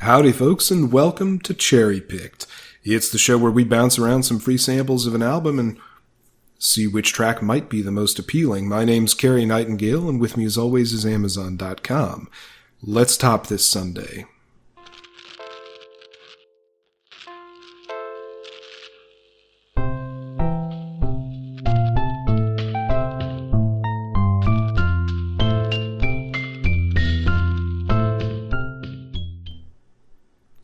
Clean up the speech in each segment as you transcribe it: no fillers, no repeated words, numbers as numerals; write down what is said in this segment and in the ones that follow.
Howdy folks, and welcome to Cherrypicked. It's the show where we bounce around some free samples of an album and see which track might be the most appealing. My name's Cary Nightingale, and with me as always is Amazon.com. Let's top this Sunday.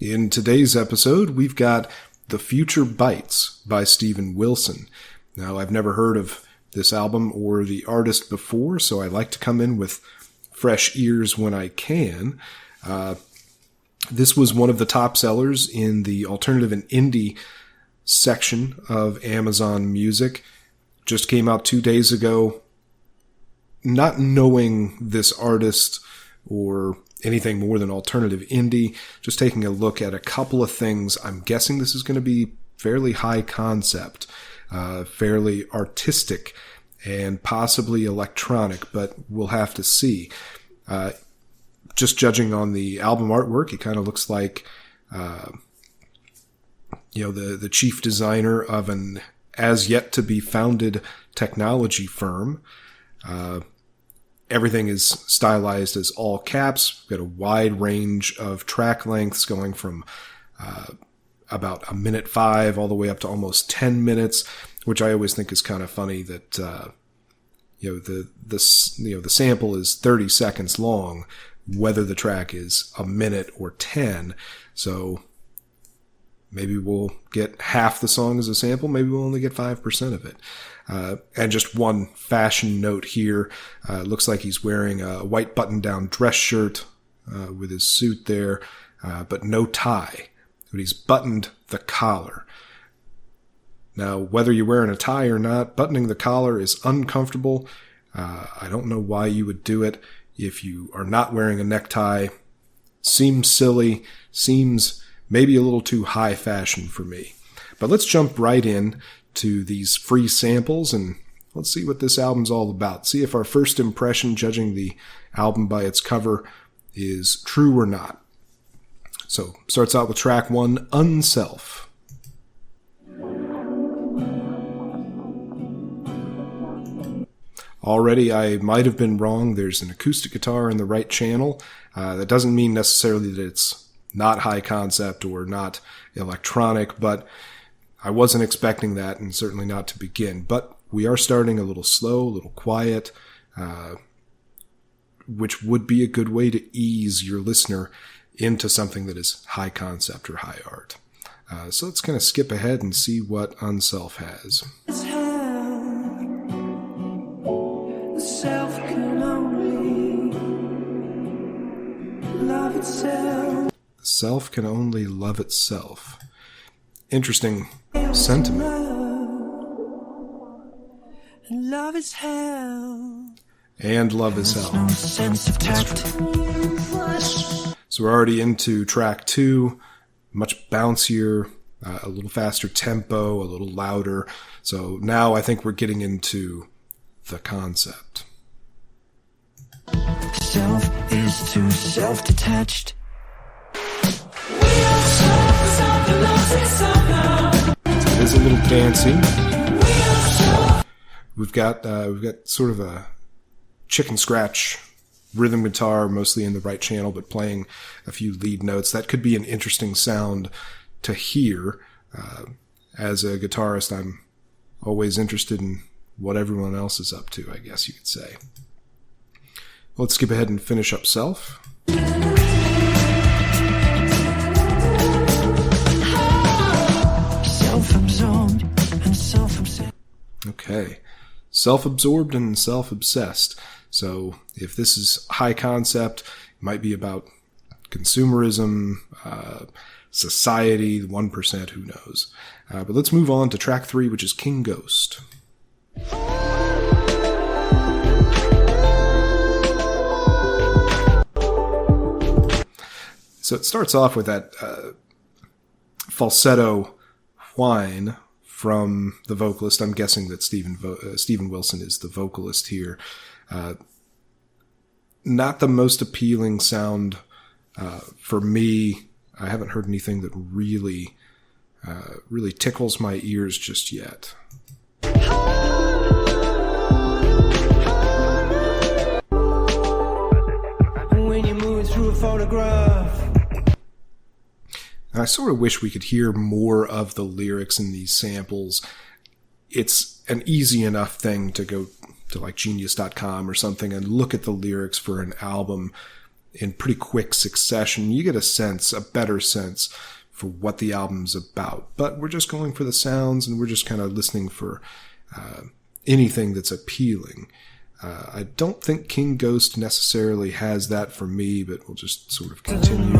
In today's episode, we've got The Future Bites by Steven Wilson. Now, I've never heard of this album or the artist before, so I like to come in with fresh ears when I can. This was one of the top sellers in the alternative and indie section of Amazon Music. Just came out 2 days ago. Not knowing this artist or anything more than alternative indie, just taking a look at a couple of things. I'm guessing this is going to be fairly high concept, fairly artistic, and possibly electronic, but we'll have to see. Just judging on the album artwork, it kind of looks like, the chief designer of an as yet to be founded technology firm. Everything is stylized as all caps. We've got a wide range of track lengths going from about 1:05 all the way up to almost 10 minutes, which I always think is kind of funny that the sample is 30 seconds long, whether the track is a minute or 10. So maybe we'll get half the song as a sample. Maybe we'll only get 5% of it. And just one fashion note here. Looks like he's wearing a white button-down dress shirt with his suit there, but no tie. But he's buttoned the collar. Now, whether you're wearing a tie or not, buttoning the collar is uncomfortable. I don't know why you would do it if you are not wearing a necktie. Seems silly. Seems maybe a little too high fashion for me. But let's jump right in to these free samples and let's see what this album's all about. See if our first impression judging the album by its cover is true or not. So, starts out with track 1, Unself. Already, I might have been wrong. There's an acoustic guitar in the right channel. That doesn't mean necessarily that it's not high concept or not electronic, but I wasn't expecting that, and certainly not to begin. But we are starting a little slow, a little quiet, which would be a good way to ease your listener into something that is high concept or high art. So let's kind of skip ahead and see what Unself has. Self can only love itself. The self can only love itself. Interesting sentiment. And love is hell. And love is hell. No sense of tact. So we're already into track 2, much bouncier, a little faster tempo, a little louder. So now I think we're getting into the concept. Self is too self-detached. It is a little dancey. We've got sort of a chicken scratch rhythm guitar, mostly in the right channel, but playing a few lead notes. That could be an interesting sound to hear. As a guitarist, I'm always interested in what everyone else is up to, I guess you could say. Let's skip ahead and finish up Self. Self-absorbed and self-obsessed. Okay. Self-absorbed and self-obsessed. So if this is high concept, it might be about consumerism, society, the 1%, who knows. But let's move on to track 3, which is King Ghost. So it starts off with that falsetto whine from the vocalist. I'm guessing that Steven Wilson is the vocalist here. Not the most appealing sound for me I haven't heard anything that really tickles my ears just yet. When you're moving through a photograph. I sort of wish we could hear more of the lyrics in these samples. It's an easy enough thing to go to like genius.com or something and look at the lyrics for an album in pretty quick succession. You get a better sense for what the album's about. But we're just going for the sounds, and we're just kind of listening for anything that's appealing. I don't think King Ghost necessarily has that for me, but we'll just sort of continue.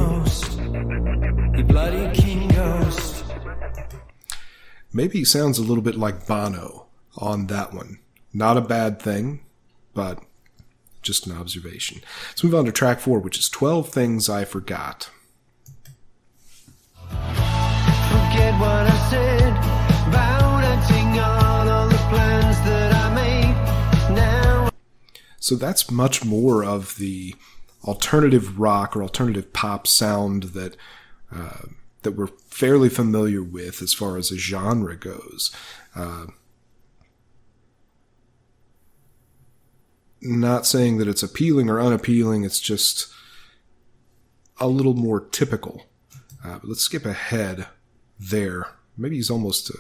You bloody King Ghost. Maybe he sounds a little bit like Bono on that one. Not a bad thing, but just an observation. Let's move on to track 4, which is 12 Things I Forgot. Forget what I said about acting on all the plans that I made now. So that's much more of the alternative rock or alternative pop sound that we're fairly familiar with as far as a genre goes. Not saying that it's appealing or unappealing, it's just a little more typical. But let's skip ahead there. Maybe he's almost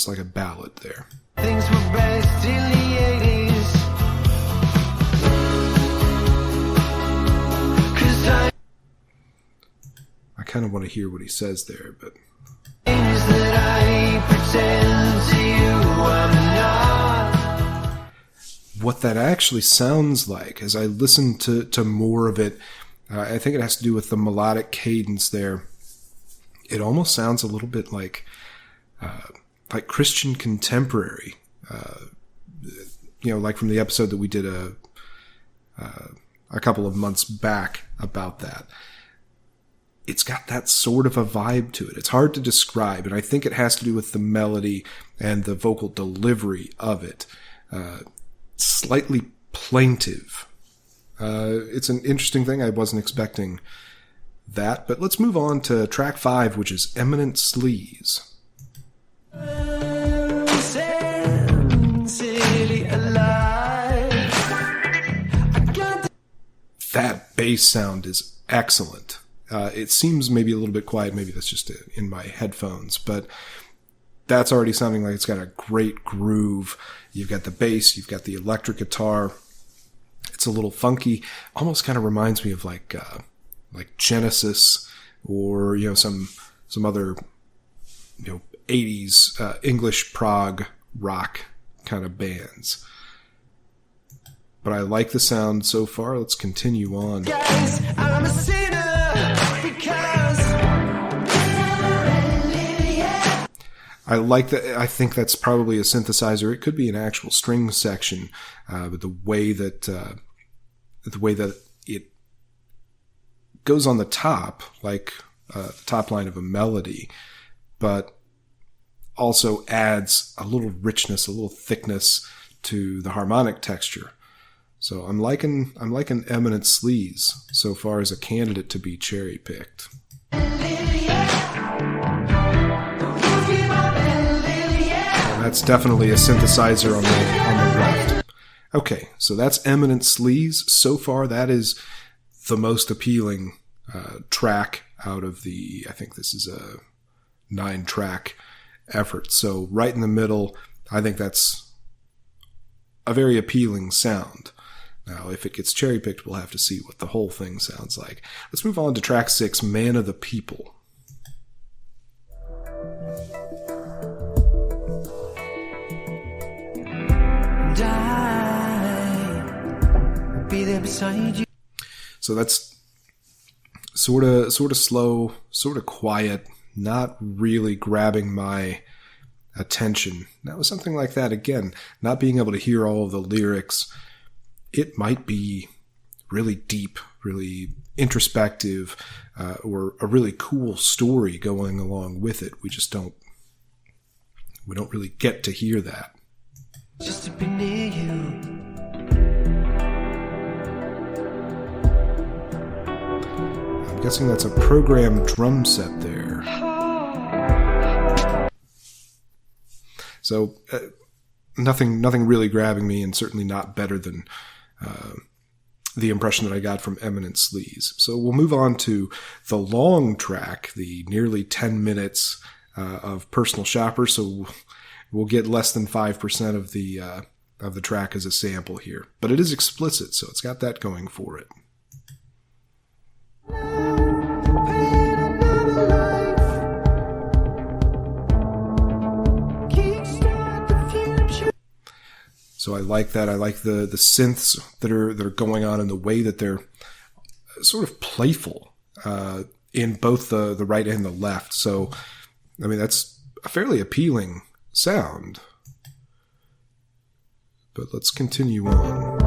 like a ballad there. Things were best in the 80s. 'Cause I kind of want to hear what he says there, but things that I pretend to you I'm not. what that actually sounds like, as I listen to more of it, I think it has to do with the melodic cadence there. It almost sounds a little bit like Christian contemporary, like from the episode that we did a couple of months back about that. It's got that sort of a vibe to it. It's hard to describe, and I think it has to do with the melody and the vocal delivery of it. Slightly plaintive. It's an interesting thing. I wasn't expecting that, but let's move on to track 5, which is Eminent Sleaze. That bass sound is excellent. It seems maybe a little bit quiet. Maybe that's just in my headphones, but that's already sounding like it's got a great groove. You've got the bass, you've got the electric guitar. It's a little funky. Almost kind of reminds me of like Genesis or some other 80s English prog rock kind of bands. But I like the sound so far. Let's continue on. Guys, I'm a sinner because I like that. I think that's probably a synthesizer. It could be an actual string section, but the way that it goes on the top, like the top line of a melody, but also adds a little richness, a little thickness to the harmonic texture. So I'm liking Eminent Sleaze so far as a candidate to be cherry-picked. That's definitely a synthesizer on the left. Okay, so that's Eminent Sleaze. So far, that is the most appealing track out of the, I think this is a 9-track effort. So right in the middle, I think that's a very appealing sound. Now, if it gets cherry-picked, we'll have to see what the whole thing sounds like. Let's move on to track 6, Man of the People. be there beside you. So that's sort of slow, sort of quiet, not really grabbing my attention. That was something like that. Again, not being able to hear all of the lyrics. It might be really deep, really introspective, or a really cool story going along with it. We don't really get to hear that. Just to be near you. I'm guessing that's a programmed drum set there. So nothing really grabbing me, and certainly not better than the impression that I got from Eminent Sleaze. So we'll move on to the long track, the nearly 10 minutes of Personal Shopper. So we'll get less than 5% of the track as a sample here, but it is explicit, so it's got that going for it. So I like that. I like the synths that are going on, and the way that they're sort of playful in both the right and the left. So, I mean, that's a fairly appealing sound. But let's continue on.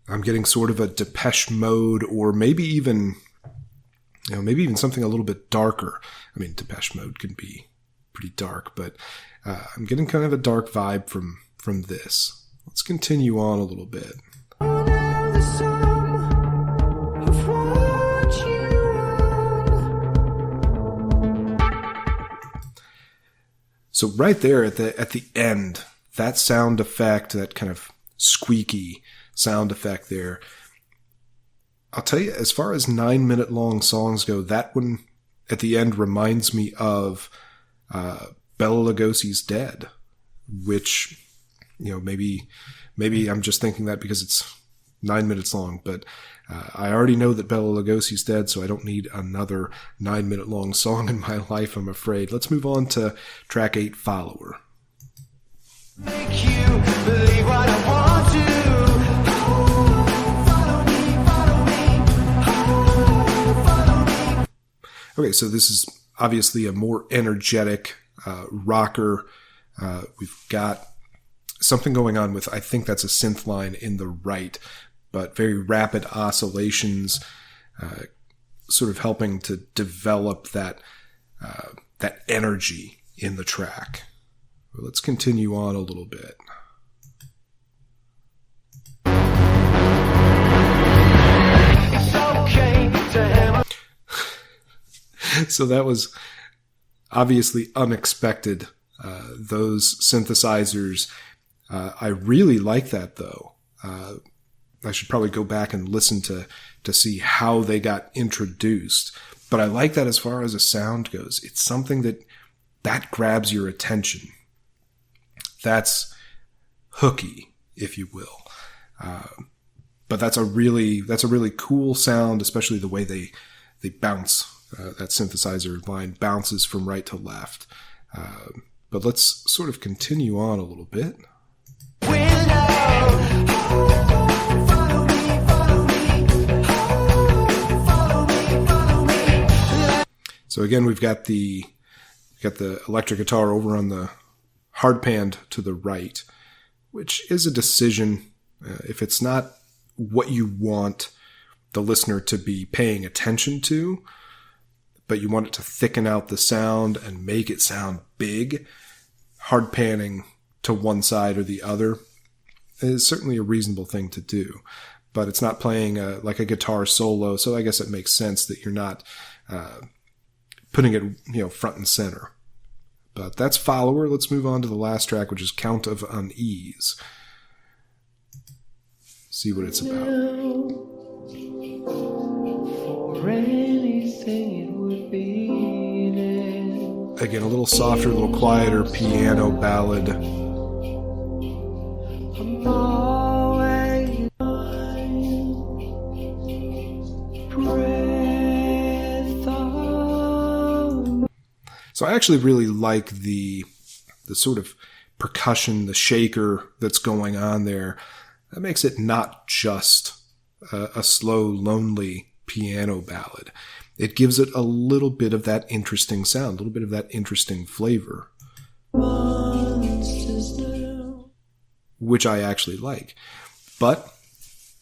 I'm getting sort of a Depeche Mode, or maybe even something a little bit darker. I mean, Depeche Mode can be pretty dark, but I'm getting kind of a dark vibe from this. Let's continue on a little bit. So right there at the end, that sound effect, that kind of squeaky sound effect there, I'll tell you, as far as 9-minute long songs go, that one at the end reminds me of Bela Lugosi's Dead, which, maybe I'm just thinking that because it's 9 minutes long, but I already know that Bela Lugosi's dead, so I don't need another 9-minute long song in my life, I'm afraid. Let's move on to track 8, Follower. Make you believe what I want to. Okay, so this is obviously a more energetic rocker. We've got something going on with, I think that's a synth line in the right, but very rapid oscillations, sort of helping to develop that energy in the track. Well, let's continue on a little bit. It's okay to hammer. So that was obviously unexpected, those synthesizers. I really like that, though. I should probably go back and listen to see how they got introduced. But I like that as far as a sound goes. It's something that grabs your attention. That's hooky, if you will. But that's a really cool sound, especially the way they bounce. That synthesizer line bounces from right to left. But let's sort of continue on a little bit. So again, we've got the electric guitar over on the hard panned to the right, which is a decision. If it's not what you want the listener to be paying attention to, but you want it to thicken out the sound and make it sound big, hard panning to one side or the other is certainly a reasonable thing to do. But it's not playing like a guitar solo, so I guess it makes sense that you're not putting it front and center. But that's Follower. Let's move on to the last track, which is Count of Unease. See what it's about. Again, a little softer, a little quieter piano ballad. So I actually really like the sort of percussion, the shaker that's going on there. That makes it not just a slow, lonely piano ballad. It gives it a little bit of that interesting sound, a little bit of that interesting flavor, which I actually like. But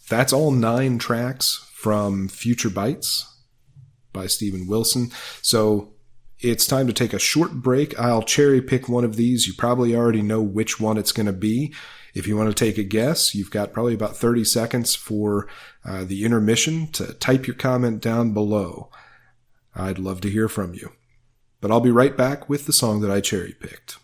that's all 9 tracks from Future Bites by Steven Wilson. So it's time to take a short break. I'll cherry pick one of these. You probably already know which one it's going to be. If you want to take a guess, you've got probably about 30 seconds for the intermission to type your comment down below. I'd love to hear from you. But I'll be right back with the song that I cherry-picked.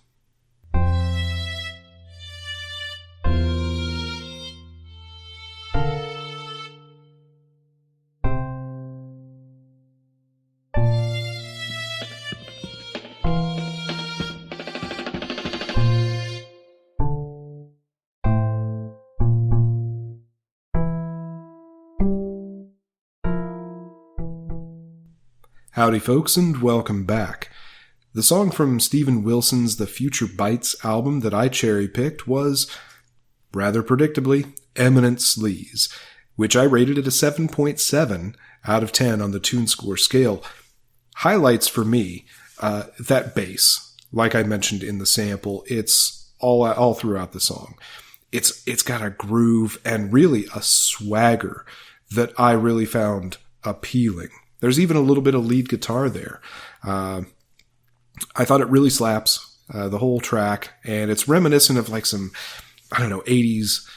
Howdy folks, and welcome back. The song from Steven Wilson's The Future Bites album that I cherry-picked was, rather predictably, Eminent Sleaze, which I rated at a 7.7 out of 10 on the TuneScore scale. Highlights for me, that bass, like I mentioned in the sample, it's all throughout the song. It's got a groove and really a swagger that I really found appealing. There's even a little bit of lead guitar there. I thought it really slaps, the whole track, and it's reminiscent of like some, 80s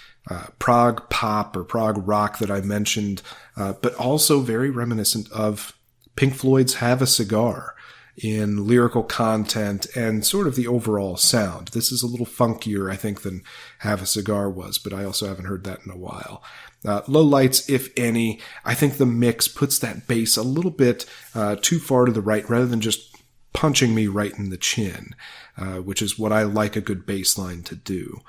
prog pop or prog rock that I mentioned, but also very reminiscent of Pink Floyd's Have a Cigar in lyrical content and sort of the overall sound. This is a little funkier, I think, than Have a Cigar was, but I also haven't heard that in a while. Low lights, if any. I think the mix puts that bass a little bit too far to the right rather than just punching me right in the chin, which is what I like a good bass line to do.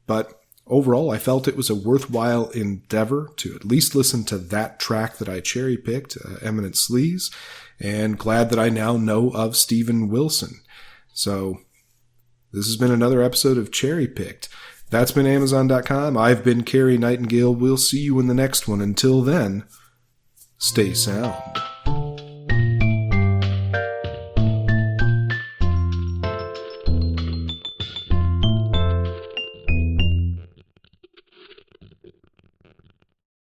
But overall, I felt it was a worthwhile endeavor to at least listen to that track that I cherry-picked, Eminent Sleaze, and glad that I now know of Steven Wilson. So this has been another episode of Cherrypicked. That's been Amazon.com. I've been Cary Nightingale. We'll see you in the next one. Until then, stay sound.